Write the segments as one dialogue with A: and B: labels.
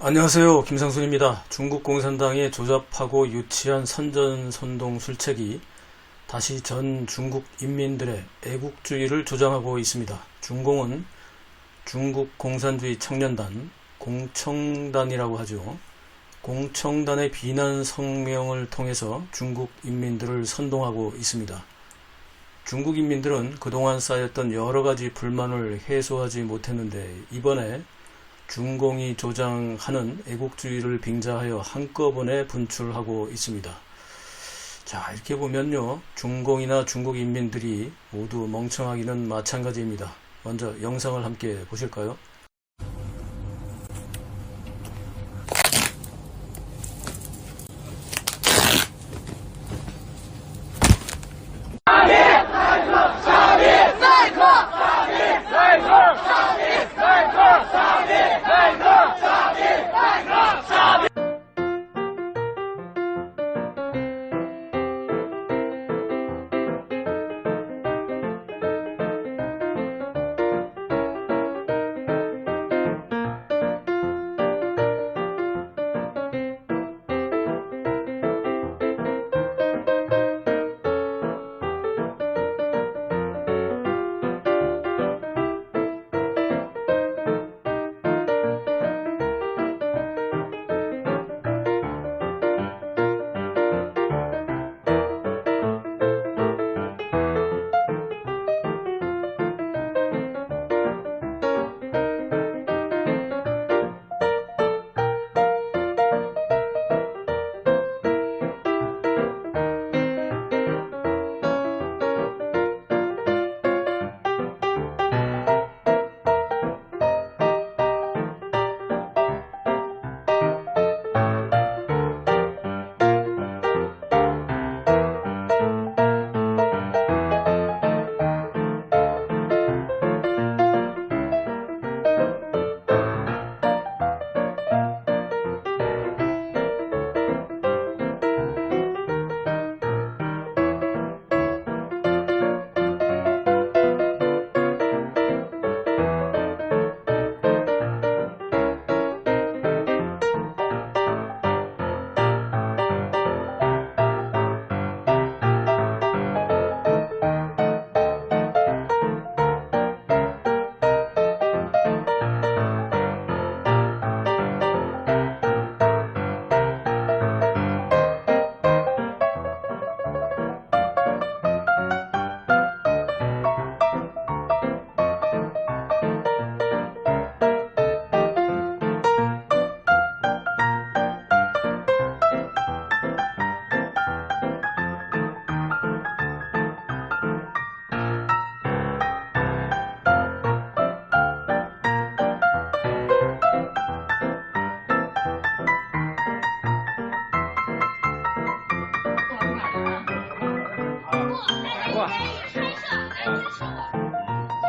A: 안녕하세요. 김상순입니다. 중국 공산당의 조잡하고 유치한 선전선동 술책이 다시 전 중국 인민들의 애국주의를 조장하고 있습니다. 중공은 중국 공산주의 청년단, 공청단이라고 하죠. 공청단의 비난 성명을 통해서 중국 인민들을 선동하고 있습니다. 중국 인민들은 그동안 쌓였던 여러가지 불만을 해소하지 못했는데 이번에 중공이 조장하는 애국주의를 빙자하여 한꺼번에 분출하고 있습니다. 자, 이렇게 보면요, 중공이나 중국 인민들이 모두 멍청하기는 마찬가지입니다. 먼저 영상을 함께 보실까요?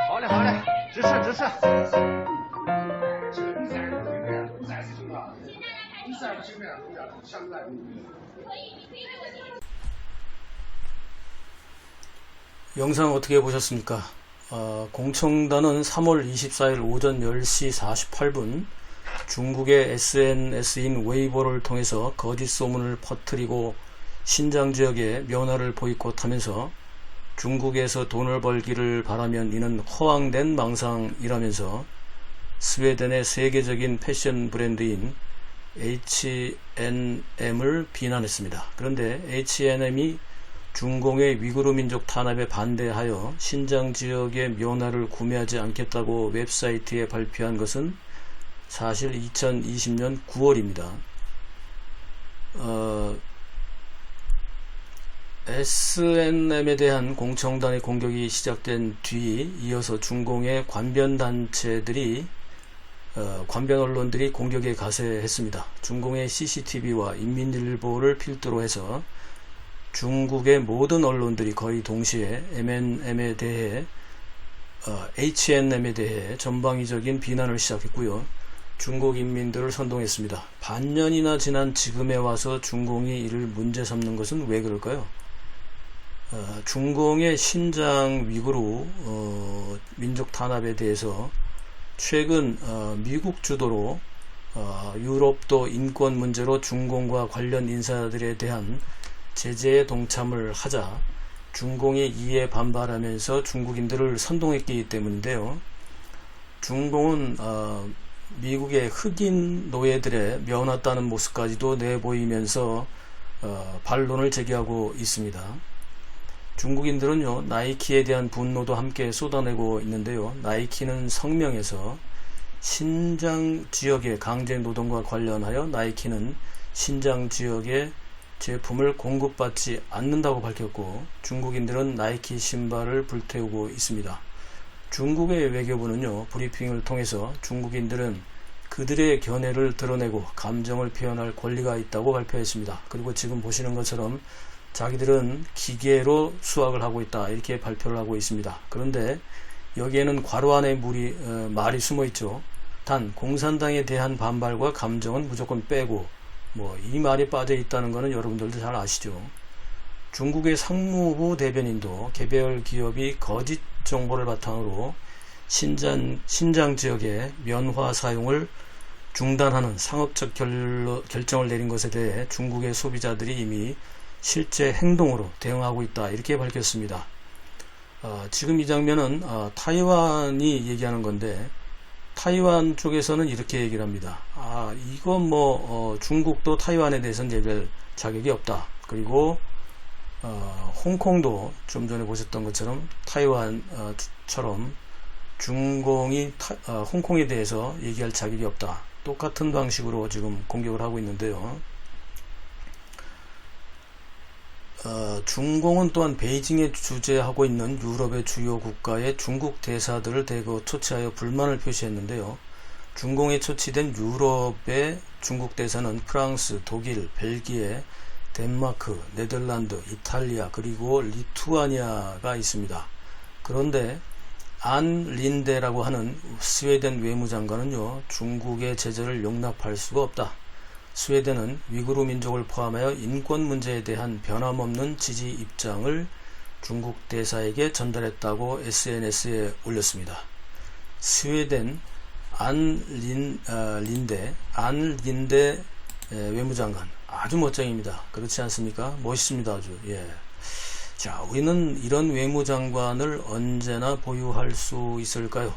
B: 好嘞，好嘞，支持支持。
A: 영상 어떻게 보셨습니까? 공청단은 3월 24일 오전 10시 48분 중국의 SNS인 웨이보를 통해서 거짓 소문을 퍼뜨리고 신장 지역에 면화를 보이콧하면서 중국에서 돈을 벌기를 바라면 이는 허황된 망상이라면서 스웨덴의 세계적인 패션 브랜드인 H&M을 비난했습니다. 그런데 H&M이 중공의 위구르 민족 탄압에 반대하여 신장 지역의 면화를 구매하지 않겠다고 웹사이트에 발표한 것은 사실 2020년 9월입니다. S&M에 대한 공청단의 공격이 시작된 뒤 이어서 중공의 관변단체들이 관변 언론들이 공격에 가세했습니다. 중공의 CCTV와 인민일보를 필두로 해서 중국의 모든 언론들이 거의 동시에 M&M에 대해 H&M에 대해 전방위적인 비난을 시작했고요. 중국 인민들을 선동했습니다. 반년이나 지난 지금에 와서 중공이 이를 문제 삼는 것은 왜 그럴까요? 중공의 신장 위구르 민족 탄압에 대해서 최근 미국 주도로 유럽도 인권 문제로 중공과 관련 인사들에 대한 제재에 동참을 하자 중공이 이에 반발하면서 중국인들을 선동했기 때문인데요. 중공은 미국의 흑인 노예들의 면허 따는 모습까지도 내보이면서 반론을 제기하고 있습니다. 중국인들은요, 나이키에 대한 분노도 함께 쏟아내고 있는데요. 나이키는 성명에서 신장 지역의 강제 노동과 관련하여 나이키는 신장 지역의 제품을 공급받지 않는다고 밝혔고, 중국인들은 나이키 신발을 불태우고 있습니다. 중국의 외교부는요, 브리핑을 통해서 중국인들은 그들의 견해를 드러내고 감정을 표현할 권리가 있다고 발표했습니다. 그리고 지금 보시는 것처럼 자기들은 기계로 수학을 하고 있다, 이렇게 발표를 하고 있습니다. 그런데 여기에는 괄호 안에 말이 숨어 있죠. 단 공산당에 대한 반발과 감정은 무조건 빼고, 이 말이 빠져 있다는 것은 여러분들도 잘 아시죠. 중국의 상무부 대변인도 개별 기업이 거짓 정보를 바탕으로 신장 지역의 면화 사용을 중단하는 상업적 결정을 내린 것에 대해 중국의 소비자들이 이미 실제 행동으로 대응하고 있다, 이렇게 밝혔습니다. 지금 이 장면은 타이완이 얘기하는 건데, 타이완 쪽에서는 이렇게 얘기를 합니다. 이건 중국도 타이완에 대해서는 얘기할 자격이 없다. 그리고 홍콩도 좀 전에 보셨던 것처럼 타이완처럼 중공이 홍콩에 대해서 얘기할 자격이 없다. 똑같은 방식으로 지금 공격을 하고 있는데요. 중공은 또한 베이징에 주재하고 있는 유럽의 주요 국가의 중국 대사들을 대거 초치하여 불만을 표시했는데요. 중공에 초치된 유럽의 중국 대사는 프랑스, 독일, 벨기에, 덴마크, 네덜란드, 이탈리아, 그리고 리투아니아가 있습니다. 그런데 안 린데라고 하는 스웨덴 외무장관은요, 중국의 제재를 용납할 수가 없다. 스웨덴은 위구르 민족을 포함하여 인권 문제에 대한 변함없는 지지 입장을 중국 대사에게 전달했다고 SNS에 올렸습니다. 스웨덴 안 린데 외무장관, 아주 멋쟁입니다. 그렇지 않습니까? 멋있습니다. 아주. 예. 자, 우리는 이런 외무장관을 언제나 보유할 수 있을까요?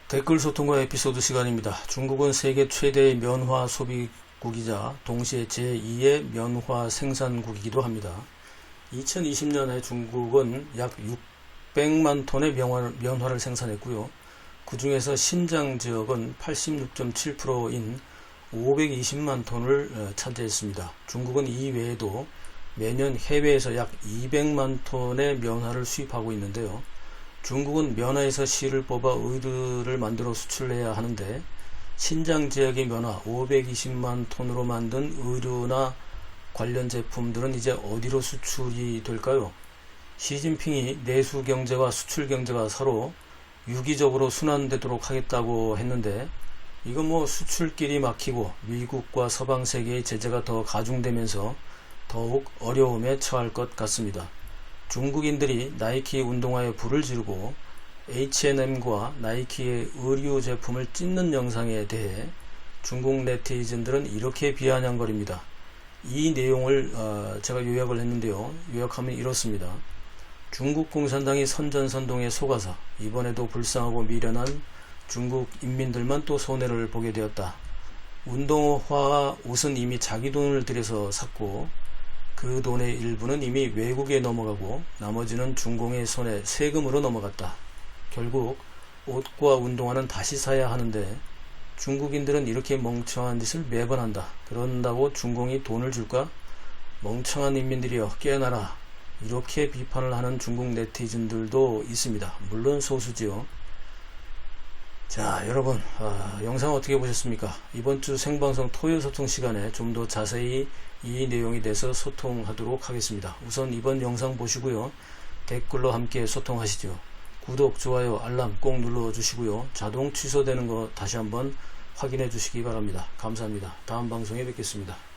A: 댓글 소통과 에피소드 시간입니다. 중국은 세계 최대의 면화 소비국이자 동시에 제2의 면화 생산국이기도 합니다. 2020년에 중국은 약 600만 톤의 면화를 생산했고요. 그 중에서 신장 지역은 86.7%인 520만 톤을 차지했습니다. 중국은 이 외에도 매년 해외에서 약 200만 톤의 면화를 수입하고 있는데요. 중국은 면화에서 실을 뽑아 의류를 만들어 수출해야 하는데, 신장 지역의 면화 520만 톤으로 만든 의류나 관련 제품들은 이제 어디로 수출이 될까요? 시진핑이 내수 경제와 수출 경제가 서로 유기적으로 순환되도록 하겠다고 했는데, 이건 수출길이 막히고 미국과 서방 세계의 제재가 더 가중되면서 더욱 어려움에 처할 것 같습니다. 중국인들이 나이키 운동화에 불을 지르고 H&M과 나이키의 의류 제품을 찢는 영상에 대해 중국 네티즌들은 이렇게 비아냥거립니다. 이 내용을 제가 요약을 했는데요. 요약하면 이렇습니다. 중국 공산당이 선전선동에 속아서 이번에도 불쌍하고 미련한 중국 인민들만 또 손해를 보게 되었다. 운동화와 옷은 이미 자기 돈을 들여서 샀고, 그 돈의 일부는 이미 외국에 넘어가고 나머지는 중공의 손에 세금으로 넘어갔다. 결국 옷과 운동화는 다시 사야 하는데 중국인들은 이렇게 멍청한 짓을 매번 한다. 그런다고 중공이 돈을 줄까? 멍청한 인민들이여 깨어나라. 이렇게 비판을 하는 중국 네티즌들도 있습니다. 물론 소수지요. 자, 여러분, 영상 어떻게 보셨습니까? 이번 주 생방송 토요 소통 시간에 좀 더 자세히 이 내용에 대해서 소통하도록 하겠습니다. 우선 이번 영상 보시고요. 댓글로 함께 소통하시죠. 구독, 좋아요, 알람 꼭 눌러주시고요. 자동 취소되는 거 다시 한번 확인해 주시기 바랍니다. 감사합니다. 다음 방송에 뵙겠습니다.